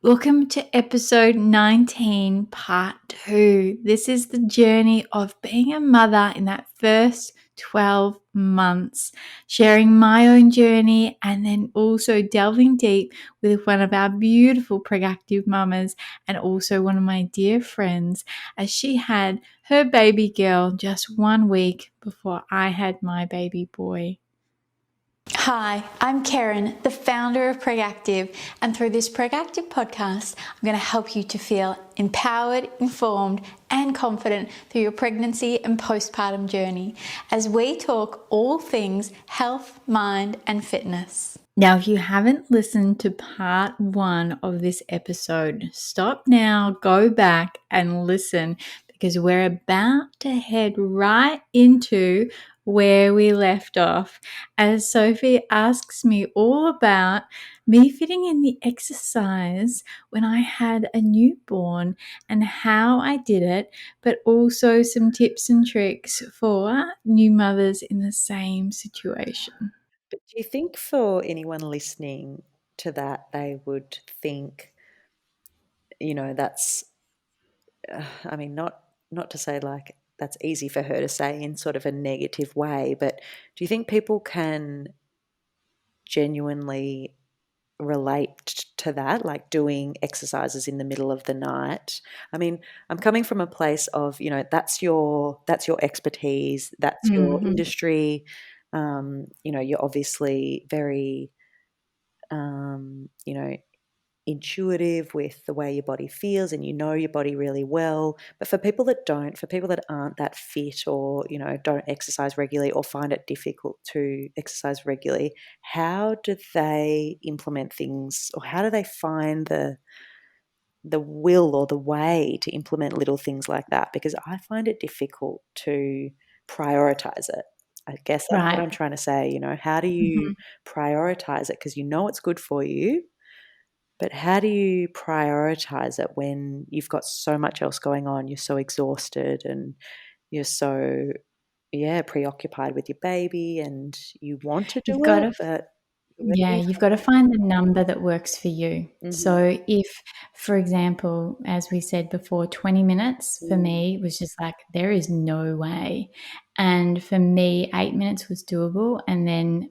Welcome to episode 19, part 2. This is the journey of being a mother in that first 12 months, sharing my own journey and then also delving deep with one of our beautiful Pregactive mamas and also one of my dear friends as she had her baby girl just 1 week before I had my baby boy. Hi, I'm Karen, the founder of Pregactive, and through this Pregactive podcast, I'm going to help you to feel empowered, informed, and confident through your pregnancy and postpartum journey as we talk all things health, mind, and fitness. Now, if you haven't listened to part 1 of this episode, stop now, go back and listen because we're about to head right into where we left off as Sophie asks me all about me fitting in the exercise when I had a newborn and how I did it, but also some tips and tricks for new mothers in the same situation. But do you think for anyone listening to that, they would think, that's, not to say like that's easy for her to say in sort of a negative way, but do you think people can genuinely relate to that, like doing exercises in the middle of the night? I mean, I'm coming from a place of, that's your expertise, that's your industry. You're obviously very intuitive with the way your body feels and you know your body really well. But for people that don't, for people that aren't that fit or, don't exercise regularly or find it difficult to exercise regularly, how do they implement things, or how do they find the will or the way to implement little things like that? Because I find it difficult to prioritize it. I guess that's what I'm trying to say. How do you prioritize it? Because it's good for you, but how do you prioritize it when you've got so much else going on? You're so exhausted and you're so, preoccupied with your baby and you want to do it, but You've got to find the number that works for you. So if, for example, as we said before, 20 minutes for me was just like, there is no way. And for me, 8 minutes was doable. And then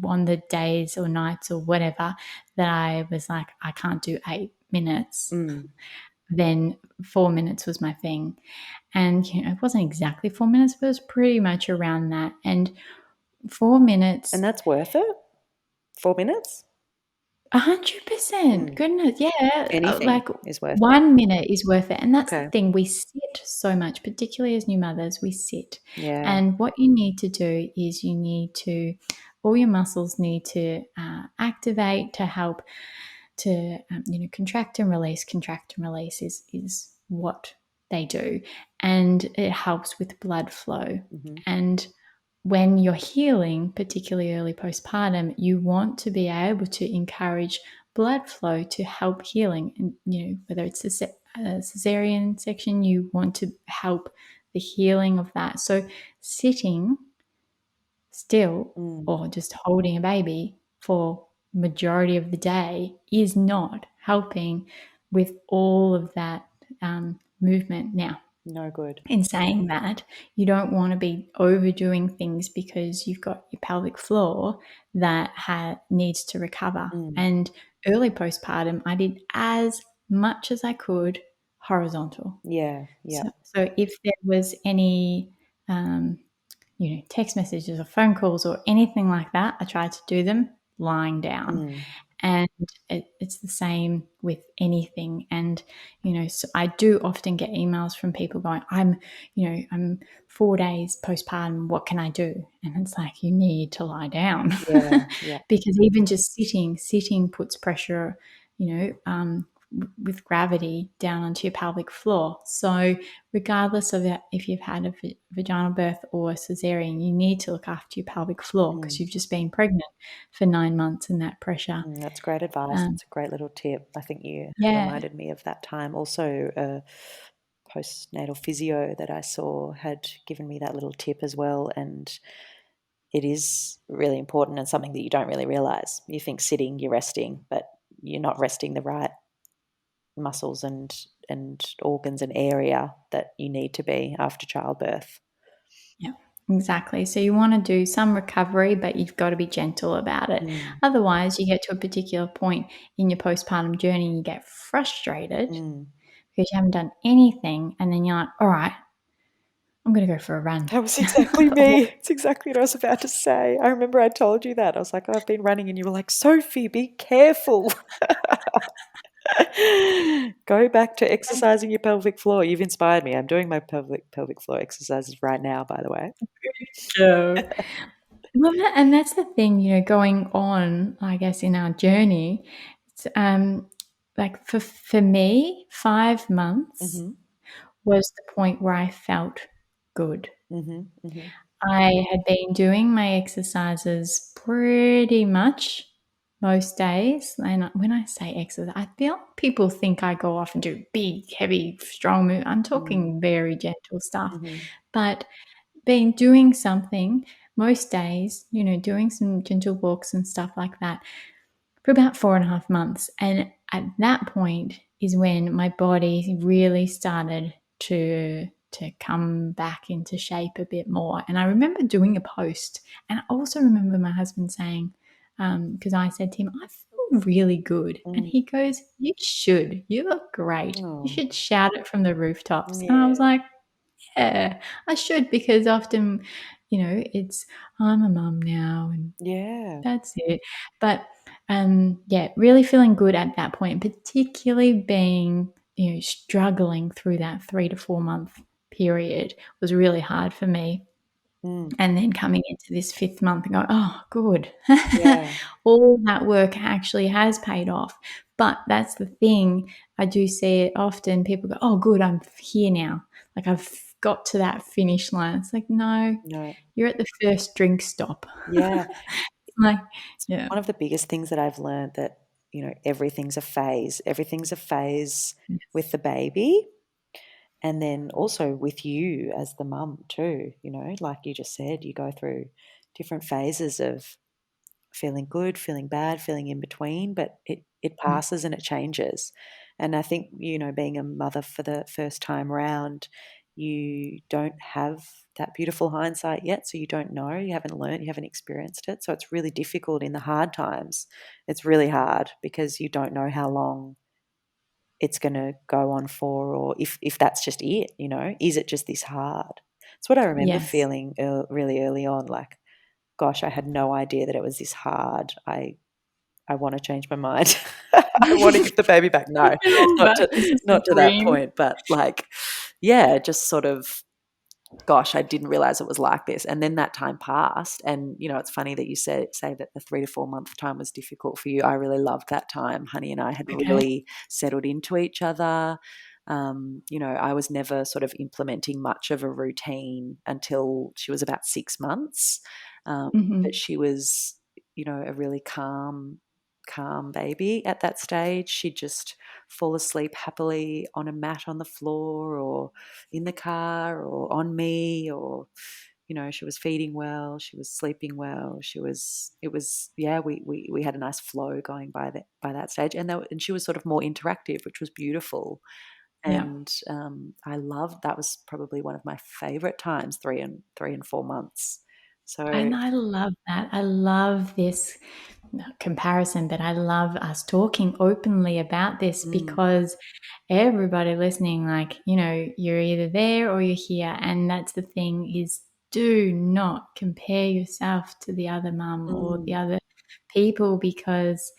on the days or nights or whatever that I was like, I can't do 8 minutes, then 4 minutes was my thing. And it wasn't exactly 4 minutes, but it was pretty much around that. And 4 minutes. And that's worth it? 4 minutes? 100%. Goodness, yeah. Anything is worth it. 1 minute is worth it. And that's the thing. We sit so much, particularly as new mothers, we sit. Yeah. And what you need to do is all your muscles need to activate to help to, contract and release. Contract and release is what they do. And it helps with blood flow. And when you're healing, particularly early postpartum, you want to be able to encourage blood flow to help healing. And, whether it's a cesarean section, you want to help the healing of that. So sitting still or just holding a baby for majority of the day is not helping with all of that movement. Now, no good. In saying that, you don't want to be overdoing things because you've got your pelvic floor that needs to recover. And early postpartum, I did as much as I could horizontal. Yeah. So if there was any, text messages or phone calls or anything like that, I tried to do them lying down. And it's the same with anything. And, so I do often get emails from people going, I'm 4 days postpartum. What can I do? And it's like, you need to lie down. Yeah. Because even just sitting puts pressure, with gravity down onto your pelvic floor. So regardless of if you've had a vaginal birth or a cesarean, you need to look after your pelvic floor because you've just been pregnant for 9 months and that pressure. That's great advice. It's a great little tip. I think you reminded me of that time. Also, a postnatal physio that I saw had given me that little tip as well, and it is really important and something that you don't really realize. You think sitting, you're resting, but you're not resting the right muscles and organs and area that you need to be after childbirth. Yeah, exactly. So you want to do some recovery, but you've got to be gentle about it. Mm. Otherwise, you get to a particular point in your postpartum journey and you get frustrated Mm. because you haven't done anything. And then you're like, all right, I'm going to go for a run. That was exactly me. It's exactly what I was about to say. I remember I told you that. I was like, oh, I've been running, and you were like, Sophie, be careful. Go back to exercising your pelvic floor. You've inspired me. I'm doing my pelvic floor exercises right now, by the way. Well, and that's the thing, going on, I guess, in our journey. It's, like for me, 5 months Mm-hmm. was the point where I felt good. Mm-hmm. Mm-hmm. I had been doing my exercises pretty much most days. And when I say exercise, I feel people think I go off and do big, heavy, strong move. I'm talking very gentle stuff. Mm-hmm. But been doing something most days, doing some gentle walks and stuff like that for about 4.5 months. And at that point is when my body really started to come back into shape a bit more. And I remember doing a post, and I also remember my husband saying, because I said to him, I feel really good. And he goes, you should. You look great. You Oh, should shout it from the rooftops. And I was yeah. like, yeah, I should, because often, it's I'm a mum now and Yeah. that's it. But yeah, really feeling good at that point, particularly being, struggling through that 3 to 4 month period was really hard for me. Mm. And then coming into this 5th month and going, oh, good. Yeah. All that work actually has paid off. But that's the thing. I do see it often. People go, oh, good, I'm here now. Like I've got to that finish line. It's like, no, No. you're at the first drink stop. Yeah. Like, yeah. One of the biggest things that I've learned that, everything's a phase. Everything's a phase with the baby, and then also with you as the mum too, like you just said, you go through different phases of feeling good, feeling bad, feeling in between, but it Yeah. passes and it changes. And I think, being a mother for the first time round, you don't have that beautiful hindsight yet. So you don't know, you haven't learned, you haven't experienced it. So it's really difficult in the hard times. It's really hard because you don't know how long it's going to go on for, or if that's just it, is it just this hard? It's what I remember Yes. feeling really early on, like, gosh, I had no idea that it was this hard. I want to change my mind. I want to give the baby back. No, not to that point, but like, yeah, just sort of, gosh, I didn't realize it was like this. And then that time passed, and it's funny that you say that the 3 to 4 month time was difficult for you. I really loved that time. Honey and I had really settled into each other. I was never sort of implementing much of a routine until she was about 6 months. But she was, a really calm baby at that stage. She'd just fall asleep happily on a mat on the floor, or in the car, or on me, or she was feeding well, she was sleeping well, we had a nice flow going by that stage, and she was sort of more interactive, which was beautiful. Yeah. And I loved that. Was probably one of my favorite times, 3 and 4 months. So And I love that. I love this comparison, but I love us talking openly about this because everybody listening, like, you're either there or you're here. And that's the thing is, do not compare yourself to the other mum or the other people, because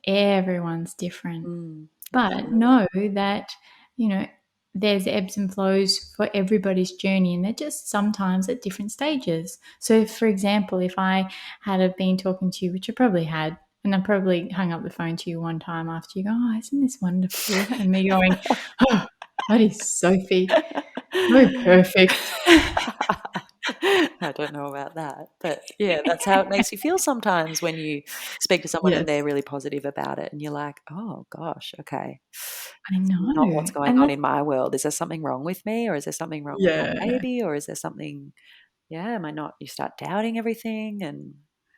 everyone's different. But absolutely. know that, there's ebbs and flows for everybody's journey, and they're just sometimes at different stages. So, for example, if I had have been talking to you, which I probably had, and I probably hung up the phone to you one time after you go, oh, isn't this wonderful? And me going, oh, that is Sophie. So perfect. I don't know about that, but yeah, that's how it makes you feel sometimes when you speak to someone and Yes, they're really positive about it, and you're like, oh gosh, okay, I that's know. not what's going And on that's, in my world. Is there something wrong with me, or is there something wrong with my yeah. baby, or is there something, am I not, you start doubting everything, and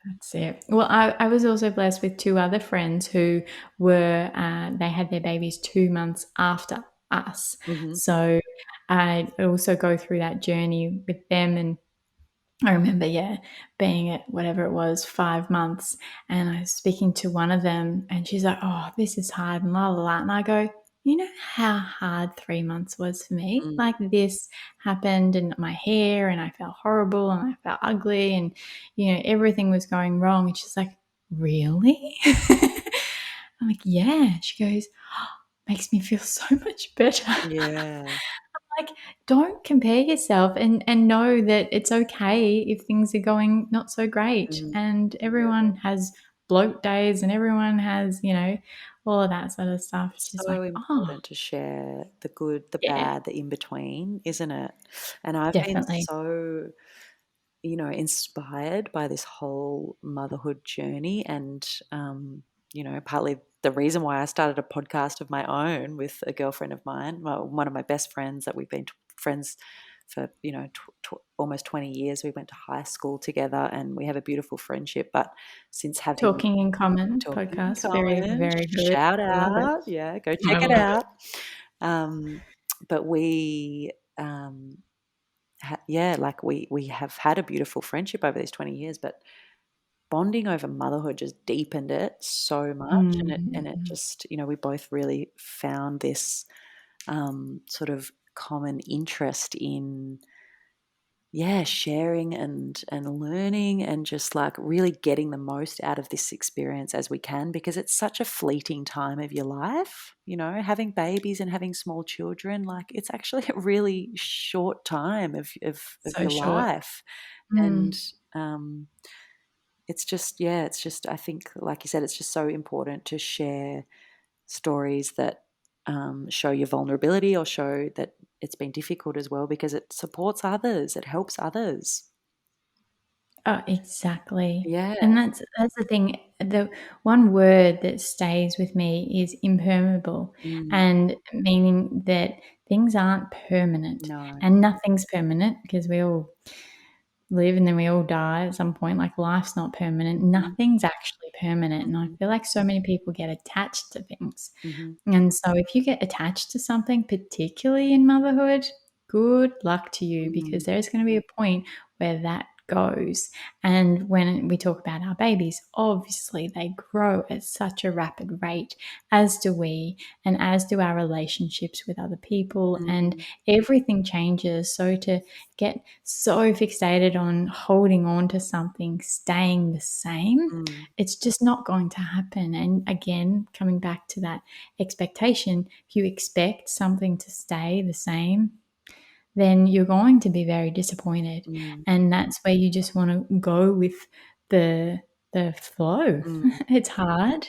That's it. Well, I was also blessed with two other friends who were, they had their babies 2 months after us. Mhm. So I also go through that journey with them. And I remember, yeah, being at whatever it was, 5 months, and I was speaking to one of them, and she's like, "Oh, this is hard," and la la la. And I go, "You know how hard 3 months was for me? Mm. Like this happened, and my hair, and I felt horrible, and I felt ugly, and everything was going wrong." And she's like, "Really?" I'm like, "Yeah." She goes, "Makes me feel so much better." Yeah. Like, don't compare yourself, and know that it's okay if things are going not so great, Mm. and everyone has bloat days, and everyone has, all of that sort of stuff. It's just like, So oh, important to share the good, the yeah, bad, the in between, isn't it? And I've been definitely. so, inspired by this whole motherhood journey. And, partly the reason why I started a podcast of my own with a girlfriend of mine, well, one of my best friends that we've been friends for, almost 20 years. We went to high school together and we have a beautiful friendship. But since having Talking in Common Talking in podcast, very, Common, very good. shout I love it. out, yeah, go I check it love it. out. Um, but we, yeah, like we have had a beautiful friendship over these 20 years, but bonding over motherhood just deepened it so much, and it Mm. just, we both really found this sort of common interest in, yeah, sharing and learning and just like really getting the most out of this experience as we can, because it's such a fleeting time of your life, having babies and having small children, like it's actually a really short time of So your short. life. And Mm. um it's just, yeah, it's just, I think, like you said, it's just so important to share stories that show your vulnerability or show that it's been difficult as well, because it supports others, it helps others. Oh, exactly. Yeah. And that's the thing. The one word that stays with me is impermeable, Mm. and meaning that things aren't permanent, No. and nothing's permanent because we all live and then we all die at some point. Like, life's not permanent. Mhm. Nothing's actually permanent. And I Mhm. feel like so many people get attached to things. Mhm. And so if you get attached to something, particularly in motherhood, good luck to you, Mm. because there's going to be a point where that goes. And when we talk about our babies, obviously they grow at such a rapid rate, as do we, and as do our relationships with other people, and Mm. everything changes. So to get so fixated on holding on to something staying the same, Mm. it's just not going to happen. And again, coming back to that expectation, if you expect something to stay the same, then you're going to be very disappointed. Mm. And that's where you just want to go with the flow. Mm. It's hard,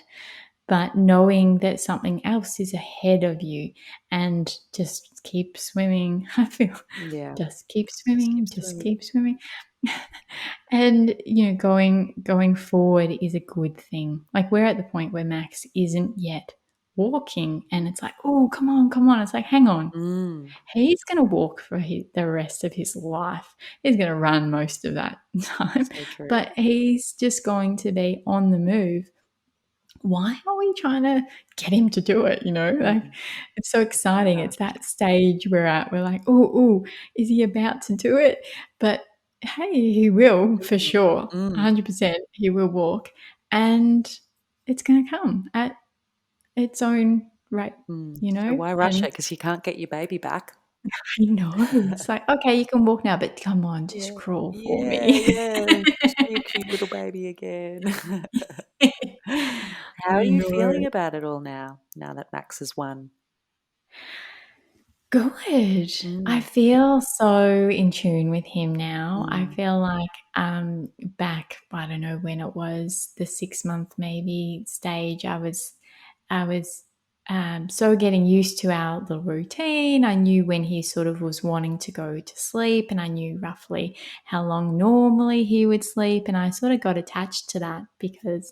but knowing that something else is ahead of you, and just keep swimming. I feel, Yeah. just keep Just keep swimming, just swimming. keep swimming. And going forward is a good thing. Like, we're at the point where Max isn't yet walking, and it's like, oh, come on, come on. It's like, hang on. Mm. He's going to walk for the rest of his life. He's going to run most of that time, So true. but he's just going to be on the move. Why are we trying to get him to do it? Like, Mm. it's so exciting. It's Gosh. that stage we're at. We're like, oh, is he about to do it? But hey, he will for Mm. sure. Mm. 100% he will walk, and it's going to come at its own rate, Mm. So why rush it? and Because you can't get your baby back. I know. It's like, okay, you can walk now, but come on, just Yeah. crawl for Yeah, me. yeah. Just be a cute little baby again. How are I you know. feeling about it all now that Max has won? Good. I Mm. feel so in tune with him now. I Mm. feel like back, I don't know when it was, the 6 month maybe stage, I was so getting used to our little routine. I knew when he sort of was wanting to go to sleep, and I knew roughly how long normally he would sleep, and I sort of got attached to that, because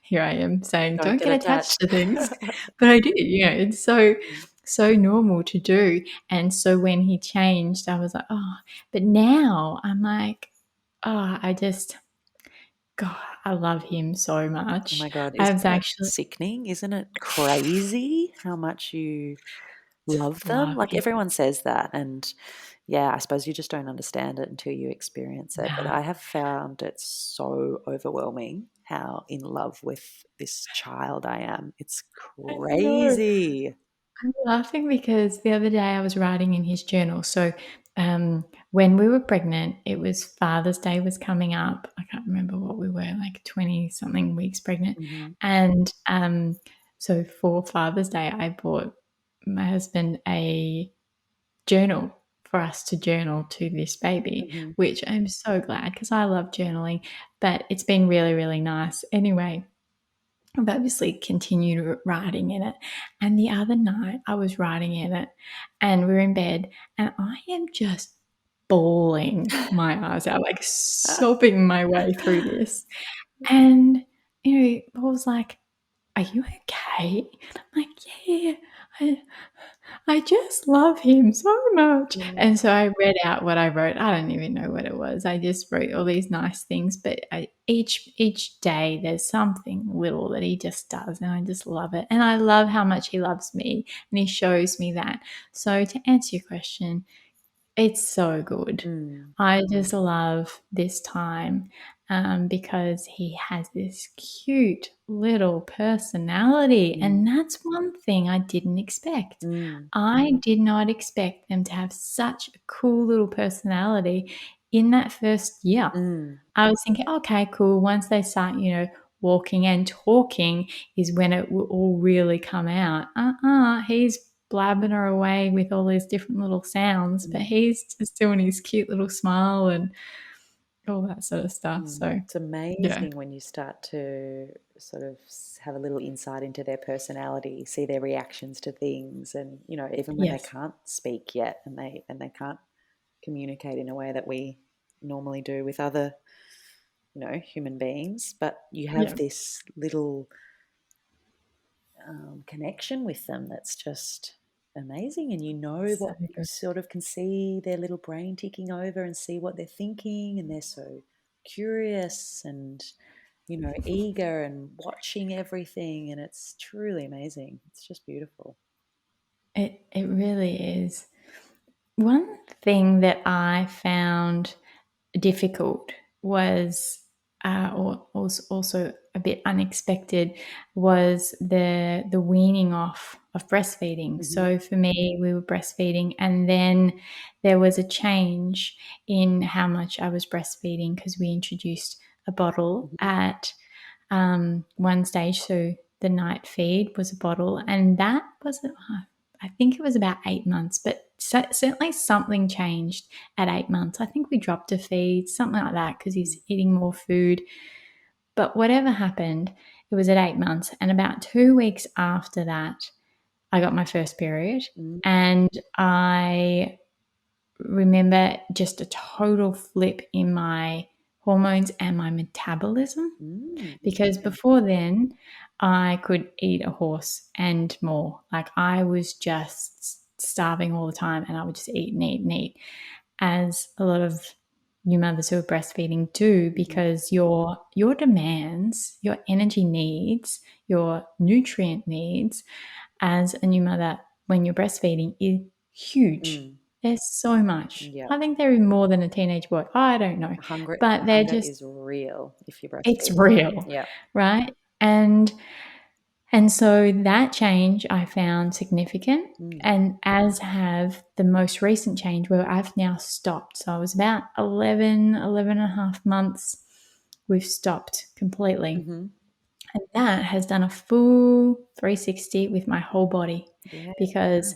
here I am saying, Don't don't get get attached attached. to things. But I did, it's Mm. so normal to do. And so when he changed, I was like, oh, but now I'm like, oh, I just, God, I love him so Oh much. my God, I isn't was that actually sickening? Isn't it crazy how much you love them? love Like him. everyone says that, and yeah, I suppose you just don't understand it until you experience it. But Nah, I have found it so overwhelming how in love with this child I am. It's I know. crazy. I'm laughing because the other day I was writing in his journal. So, when we were pregnant, it was Father's Day was coming up. I can't remember what we were, like 20 something weeks pregnant. Hmm. And so for Father's Day, I bought my husband a journal for us to journal to this baby, Hmm. which I'm so glad because I love journaling. But it's been really, really nice. Anyway, I've obviously continued writing in it. And the other night I was writing in it and we were in bed and I am just bawling my eyes out, like sobbing my way through this. And, Paul was like, "Are you okay?" I'm like, "Yeah, I, I just love him so much." Yeah. And so I read out what I wrote. I don't even know what it was. I just wrote all these nice things, but each day there's something little that he just does, and I just love it. And I love how much he loves me, and he shows me that. So to answer your question, it's so good. Mm. I just love this time because he has this cute little personality, and Mm. that's one thing I didn't expect. Mm. I did not expect them to have such a cool little personality in that first year. Mm. I was thinking, okay, cool. Once they start, walking and talking is when it will all really come out. He's blabbing her away with all these different little sounds, but Mm. he's just doing his cute little smile and all that sort of stuff. So, It's yeah. amazing when you start to sort of have a little insight into their personality, see their reactions to things, and even when they Yes. can't speak yet and they can't communicate in a way that we normally do with other, human beings, but you have Yeah. this little connection with them that's just amazing, and So what you good. sort of can see their little brain ticking over and see what they're thinking, and they're so curious and eager and watching everything, and it's truly amazing. It's just beautiful. It really is. One thing that I found difficult was, or was also a bit unexpected, was the weaning off of breastfeeding. Hmm. So for me, we were breastfeeding, and then there was a change in how much I was breastfeeding because we introduced a bottle Hmm. at one stage. So the night feed was a bottle, and that was, I think it was about 8 months, but certainly something changed at 8 months. I think we dropped a feed, something like that, because he's eating more food. But whatever happened, it was at 8 months. And about 2 weeks after that, I got my first period. Mm. And I remember just a total flip in my hormones and my metabolism, Mm. because before then I could eat a horse and more. Like I was just starving all the time and I would just eat and eat and eat, as a lot of new mothers who are breastfeeding do, because your demands, your energy needs, your nutrient needs as a new mother when you're breastfeeding is huge. Mm. There's so much. Yeah. I think they're more than a teenage boy. I don't know. But they're Hunger just, is real if you it's breastfeed. real, Yeah. right? And so that change I found significant, Mm. and as have the most recent change where I've now stopped. So I was about 11 and a half months. We've stopped completely. Hmm. And that has done a full 360 with my whole body, Yeah. because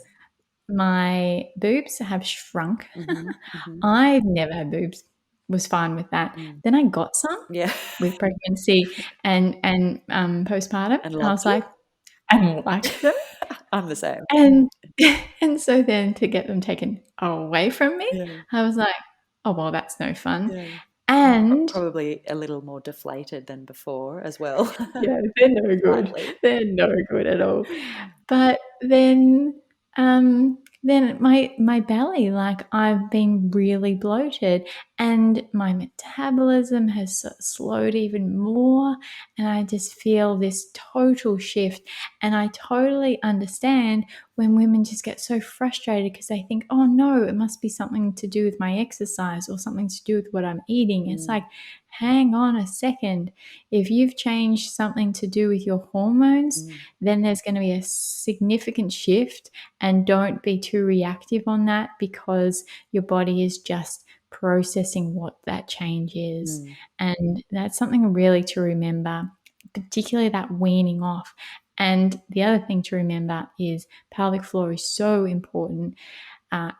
my boobs have shrunk. Hmm. Hmm. I never had boobs, was fine with that. Mm. Then I got some Yeah. with pregnancy and postpartum. And I loved was like, I liked them. I'm the same. And and so then to get them taken away from me, Yeah. I was like, "Oh, well, that's no fun." Yeah. And Probably a little more deflated than before as well. yeah, they're no good. Slightly. They're no good at all. But then my belly, like I've been really bloated, and my metabolism has slowed even more, and I just feel this total shift. And I totally understand when women just get so frustrated because they think, oh no, it must be something to do with my exercise or something to do with what I'm eating. It's like, hang on a second. If you've changed something to do with your hormones, then there's going to be a significant shift, and don't be too reactive on that because your body is just processing what that change is. And that's something really to remember, particularly that weaning off. And the other thing to remember is pelvic floor is so important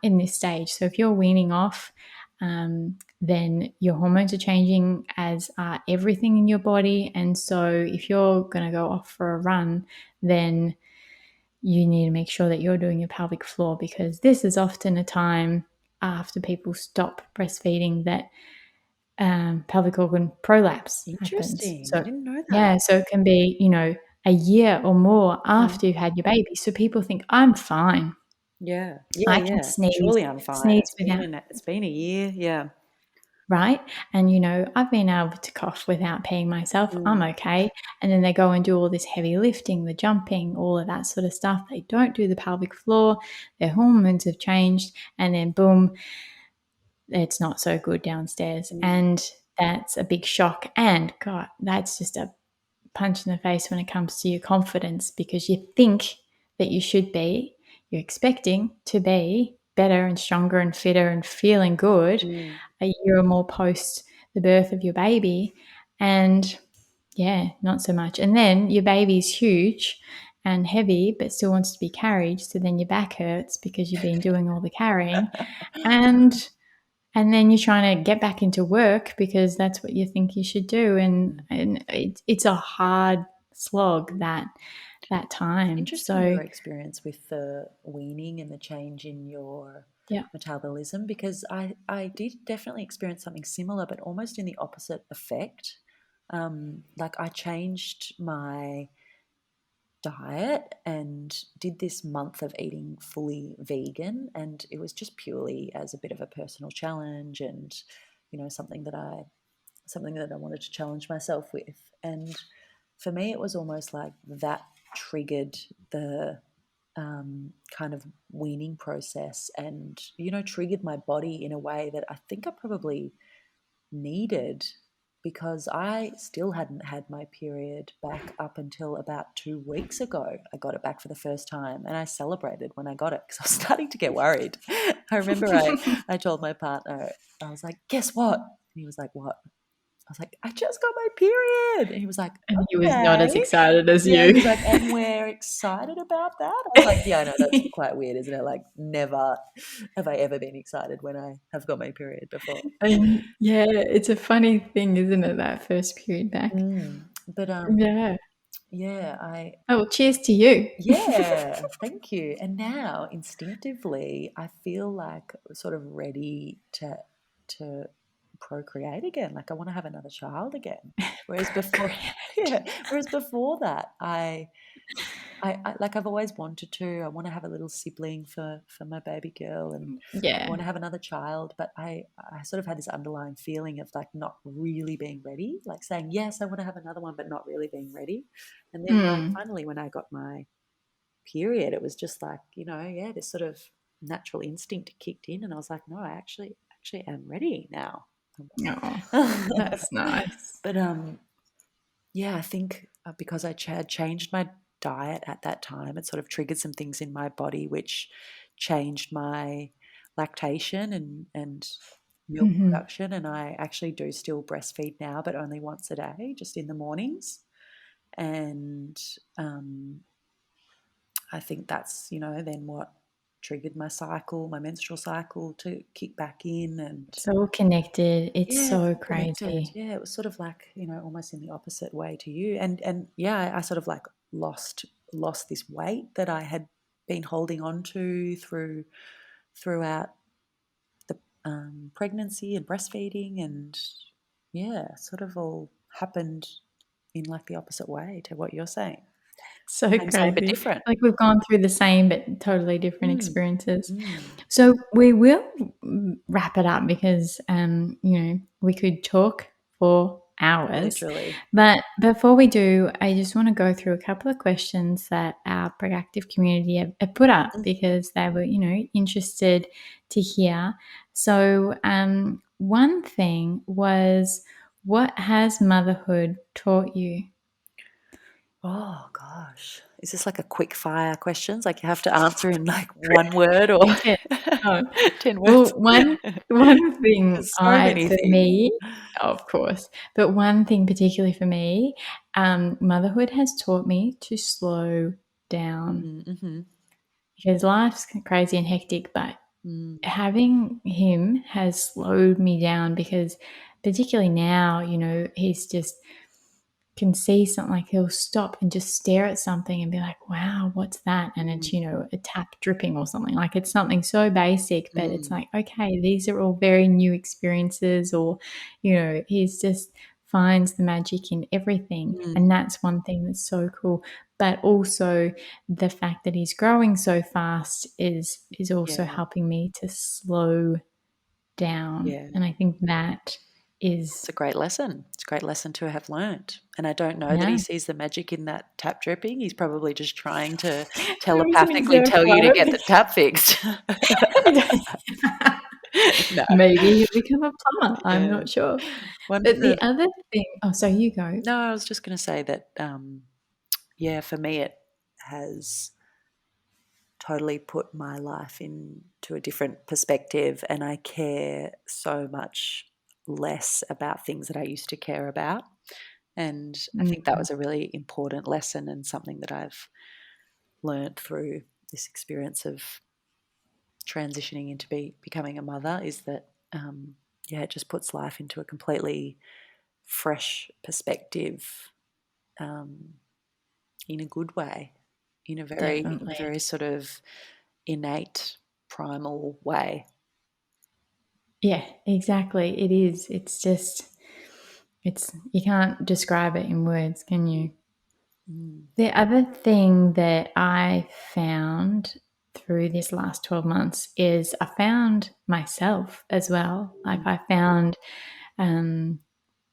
in this stage. So if you're weaning off, then your hormones are changing, as are everything in your body. And so if you're going to go off for a run, then you need to make sure that you're doing your pelvic floor, because this is often a time after people stop breastfeeding that pelvic organ prolapse happens. Interesting. So I didn't know that. yeah, so it can be, a year or more after you've had your baby. So people think, I'm fine. Yeah. I can Surely I'm fine. sneeze without, It's been a year. Yeah. right? And, I've been able to cough without peeing myself. I'm okay. And then they go and do all this heavy lifting, the jumping, all of that sort of stuff. They don't do the pelvic floor. Their hormones have changed. And then boom, it's not so good downstairs. And that's a big shock. And God, that's just a punch in the face when it comes to your confidence, because you think that you're expecting to be better and stronger and fitter and feeling good a year or more post the birth of your baby. And yeah, not so much. And then your baby's huge and heavy, but still wants to be carried. So then your back hurts because you've been doing all the carrying. And then you're trying to get back into work because that's what you think you should do. And it's a hard slog that time. Interesting your experience with the weaning and the change in your metabolism, because I did definitely experience something similar, but almost in the opposite effect. Like I changed my diet and did this month of eating fully vegan, and it was just purely as a bit of a personal challenge, and something that I wanted to challenge myself with. And for me it was almost like that triggered the kind of weaning process, and triggered my body in a way that I think I probably needed, because I still hadn't had my period back up until about 2 weeks ago. I got it back for the first time, and I celebrated when I got it because I was starting to get worried. I remember I told my partner, I was like, guess what? And he was like, what? I was like, I just got my period. And he was like, and he was not as okay. excited as Yeah, you. he was like, and we're excited about that. I was like, yeah, I know, that's quite weird, isn't it? Like, never have I ever been excited when I have got my period before. And yeah, it's a funny thing, isn't it, that first period back? But yeah, oh, well, cheers to you. Yeah, thank you. And now instinctively I feel like sort of ready to procreate again. Like I want to have another child again. Whereas before that I like I've always wanted to. I want to have a little sibling for my baby girl, and I want to have another child, but I sort of had this underlying feeling of like not really being ready, like saying yes, I want to have another one, but not really being ready. And then like finally when I got my period, it was just like, this sort of natural instinct kicked in, and I was like, no, I actually am ready now. Oh, that's nice. But I think because I had changed my diet at that time, it sort of triggered some things in my body which changed my lactation and milk production. And I actually do still breastfeed now, but only once a day, just in the mornings. And I think that's, then what triggered my menstrual cycle to kick back in. And it's all connected. It's so connected. crazy. Yeah, it was sort of like, almost in the opposite way to you. And yeah, I sort of like lost this weight that I had been holding on to throughout the pregnancy and breastfeeding, and yeah, sort of all happened in like the opposite way to what you're saying. So Same but crazy. different. Like we've gone through the same but totally different Mm, experiences. mm, So we will wrap it up because we could talk for hours. literally. But before we do, I just want to go through a couple of questions that our Proactive community have put up Mm. because they were, interested to hear. So one thing was, what has motherhood taught you? Oh gosh. Is this like a quick fire questions? Like you have to answer in like one word or Yeah. Oh, 10 well, words? one thing There's so many for things. me, of course, but one thing particularly for me, motherhood has taught me to slow down Mhm. because life's crazy and hectic, but Mm, having him has slowed me down because particularly now, he's just can see something, like he'll stop and just stare at something and be like, wow, what's that? And it's, mm, a tap dripping or something. Like it's something so basic, but it's mm. like, okay, these are all very new experiences, or, he's just finds the magic in everything. Mm. And that's one thing that's so cool. But also the fact that he's growing so fast is also Yeah, helping me to slow down. yeah. And I think that It's is, a great lesson. It's a great lesson to have learnt. And I don't know that he yeah. sees the magic in that tap dripping. He's probably just trying to There was an telepathically example. tell you I to don't get think the tap fixed. No. maybe he'll become a plumber. I'm Yeah. not sure. One of But the the other thing, oh, so you go. No, I was just gonna say that, yeah, for me, it has totally put my life into a different perspective, and I care so much less about things that I used to care about. And I think that Mm, was a really important lesson and something that I've learnt through this experience of transitioning into becoming a mother is that, yeah, it just puts life into a completely fresh perspective, um, in a good way, in a definitely. very sort of innate, primal way. Yeah, exactly. It is. It's just, you can't describe it in words, can you? Mm, The other thing that I found through this last 12 months is I found myself as well. Like mm, I found um,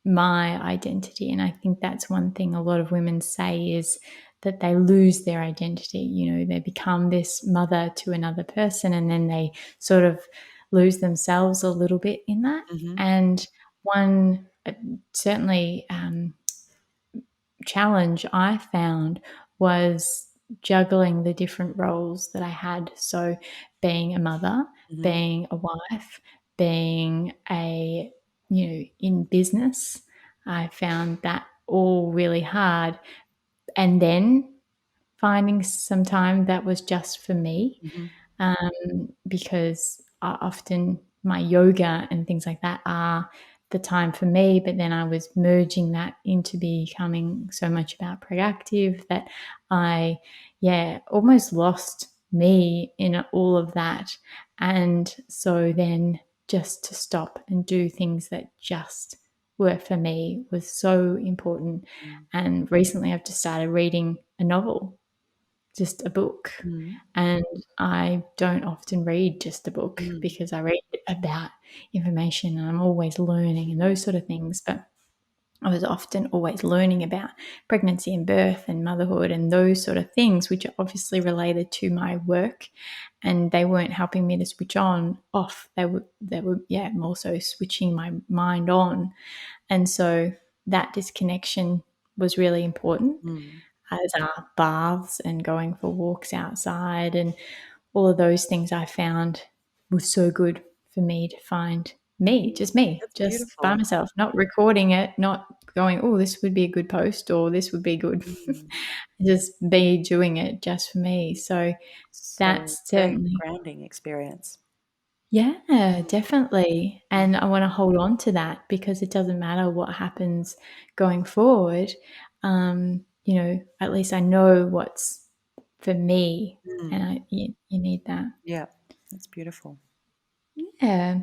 my identity. And I think that's one thing a lot of women say is that they lose their identity. They become this mother to another person and then they sort of lose themselves a little bit in that. mhm, And one certainly challenge I found was juggling the different roles that I had. So being a mother, mhm, being a wife, being in business, I found that all really hard. And then finding some time that was just for me, mhm, because often my yoga and things like that are the time for me, but then I was merging that into becoming so much about Proactive that I, yeah, almost lost me in all of that. And so then just to stop and do things that just were for me was so important. mm, And recently I've just started reading a novel, just a book. mm, And I don't often read just a book mm, because I read about information and I'm always learning and those sort of things. But I was often always learning about pregnancy and birth and motherhood and those sort of things, which are obviously related to my work. And they weren't helping me to switch on off. They were, yeah, more so switching my mind on. And so that disconnection was really important, mm, as are baths and going for walks outside and all of those things I found was so good for me to find me, That's just by beautiful. myself, not recording it, not going, oh, this would be a good post or this would be good. Mm. Just be doing it just for me. So So that's very certainly, grounding experience. yeah, Mm, definitely. mm, And I want to hold on to that because it doesn't matter what happens going forward. At least I know what's for me, and mm. you need that. Yeah, that's beautiful. Yeah.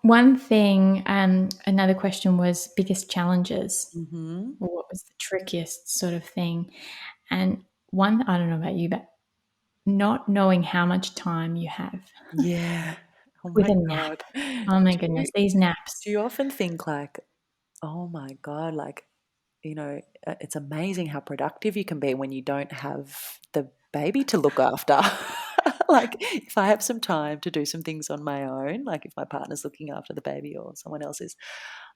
One thing, another question was biggest challenges. Mhm. Or what was the trickiest sort of thing? And I don't know about you, but not knowing how much time you have Yeah. Oh with my a nap. God. Oh my Do you goodness, these naps. do you often think like, oh my God, like, it's amazing how productive you can be when you don't have the baby to look after. Like, if I have some time to do some things on my own, like if my partner's looking after the baby or someone else is,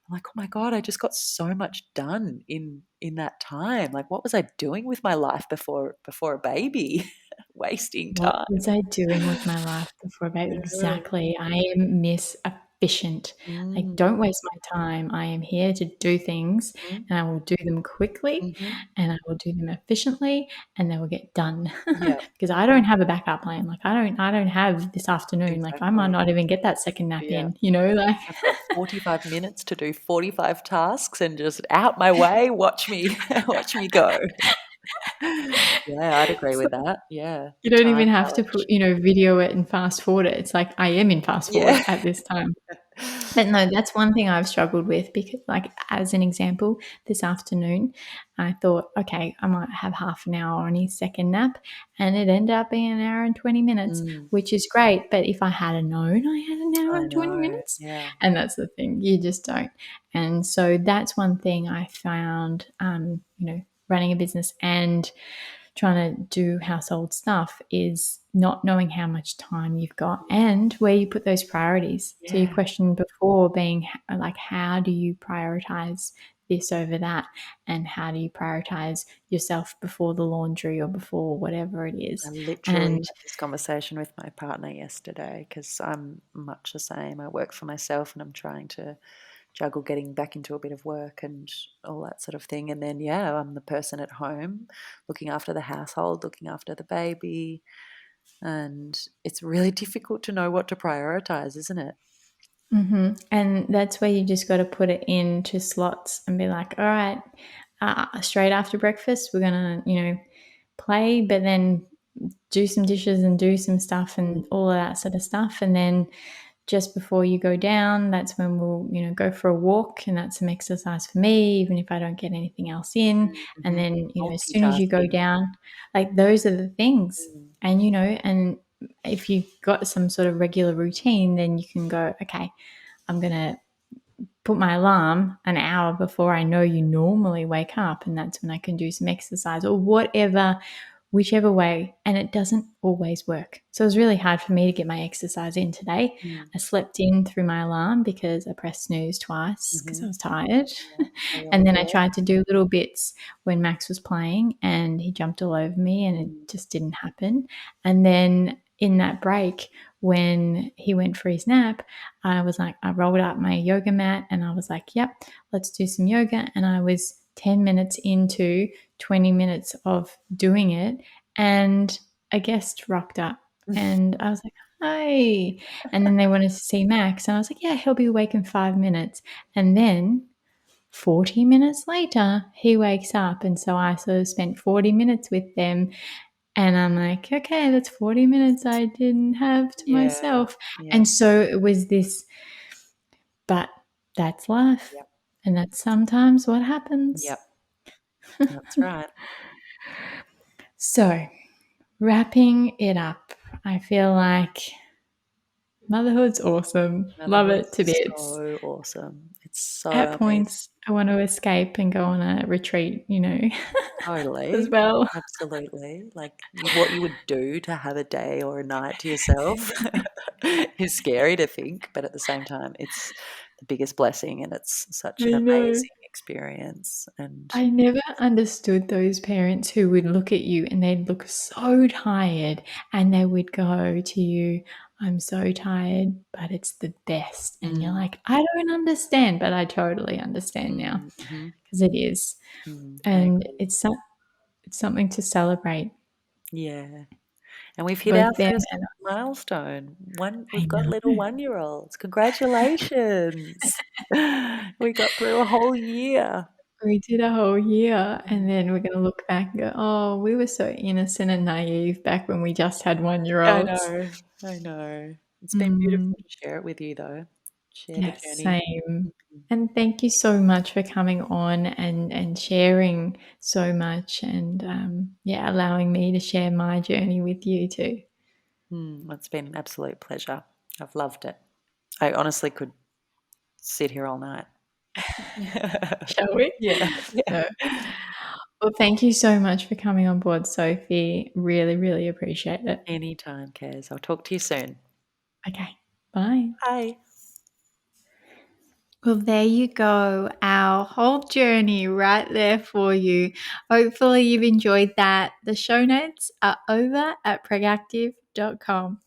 I'm like, oh my God, I just got so much done in that time. Like, what was I doing with my life before a baby? Wasting What time. was I doing with my life before about Yeah. exactly? I am Miss Efficient. Like, Mm. don't waste my time. I am here to do things Mhm. and I will do them quickly Mhm. and I will do them efficiently and they will get done. Yeah, Because I don't have a backup plan. Like I don't have this afternoon. Like I might exactly. not even get that second nap Yeah. in, like I've got 45 minutes to do 45 tasks and just out my way, watch me watch me go. Yeah, I'd agree so with that. Yeah, you the don't time even have to challenge. put, video it and fast forward it. It's like I am in fast Yeah. forward at this time. But no, that's one thing I've struggled with because, like, as an example, this afternoon, I thought, okay, I might have half an hour on his second nap, and it ended up being an hour and 20 minutes, Mm, which is great. But if I had known I had an hour I and 20 know. minutes, Yeah. and that's the thing, you just don't. And so that's one thing I found, running a business and trying to do household stuff is not knowing how much time you've got and where you put those priorities. So your Yeah. question before being like, how do you prioritize this over that? And how do you prioritize yourself before the laundry or before whatever it I is? literally And had this conversation with my partner yesterday because I'm much the same. I work for myself and I'm trying to juggle getting back into a bit of work and all that sort of thing. And then, yeah, I'm the person at home looking after the household, looking after the baby. And it's really difficult to know what to prioritize, isn't it? and that's where you just got to put it into slots and be like, all right, straight after breakfast, we're gonna, play, but then do some dishes and do some stuff and all of that sort of stuff. And then just before you go down, that's when we'll, go for a walk, and that's some exercise for me, even if I don't get anything else in. And Mm-hmm. then, as soon as you go Multitasking. down, like those are the things. Mm. And, and if you've got some sort of regular routine, then you can go, okay, I'm going to put my alarm an hour before I know you normally wake up, and that's when I can do some exercise or whatever, whichever way. And it doesn't always work. So it was really hard for me to get my exercise in today. Mm. I slept in through my alarm because I pressed snooze twice because I Mm-hmm. was tired. Yeah, we all And then do I it. tried to do little bits when Max was playing and he jumped all over me and it Mm. just didn't happen. And then in that break, when he went for his nap, I was like, I rolled out my yoga mat and I was like, yep, let's do some yoga. And I was 10 minutes into 20 minutes of doing it, and a guest rocked up. And I was like, hi. And then they wanted to see Max. And I was like, yeah, he'll be awake in 5 minutes. And then 40 minutes later, he wakes up. And so I sort of spent 40 minutes with them. And I'm like, okay, that's 40 minutes I didn't have to Yeah, myself. yeah, And so it was this, but that's life. yep, And that's sometimes what happens. yep, that's right. So, wrapping it up, I feel like motherhood's awesome. Love it Motherhood's to bits. so awesome. It's so At amazing. points, I want to escape and go on a retreat, as Totally. well. Absolutely. Like what you would do to have a day or a night to yourself is scary to think, but at the same time, it's the biggest blessing and it's such an I know. amazing experience. And I never understood those parents who would look at you and they'd look so tired and they would go to you, I'm so tired, but it's the best. And you're mm, like, I don't understand, but I totally understand now mm-hmm, because it is. I And agree. it's something to celebrate Yeah. And we've for hit our both them first and milestone. I We've got little know. 1-year-olds. Congratulations. We got through a whole year. We did a whole year and Mm. then we're going to look back and go, oh, we were so innocent and naive back when we just had 1 year I olds. know. I know. It's been Mm, beautiful to share it with you though. share the Yes, journey. same. And thank you so much for coming on and sharing so much and allowing me to share my journey with you too. It's been an absolute pleasure. I've loved it. I honestly could sit here all night. Shall we? Yeah. No. Well, thank you so much for coming on board, Sophie. Really, really appreciate it. Anytime, Kaz. I'll talk to you soon. Okay. Bye. Bye. Well, there you go. Our whole journey right there for you. Hopefully, you've enjoyed that. The show notes are over at pregactive.com.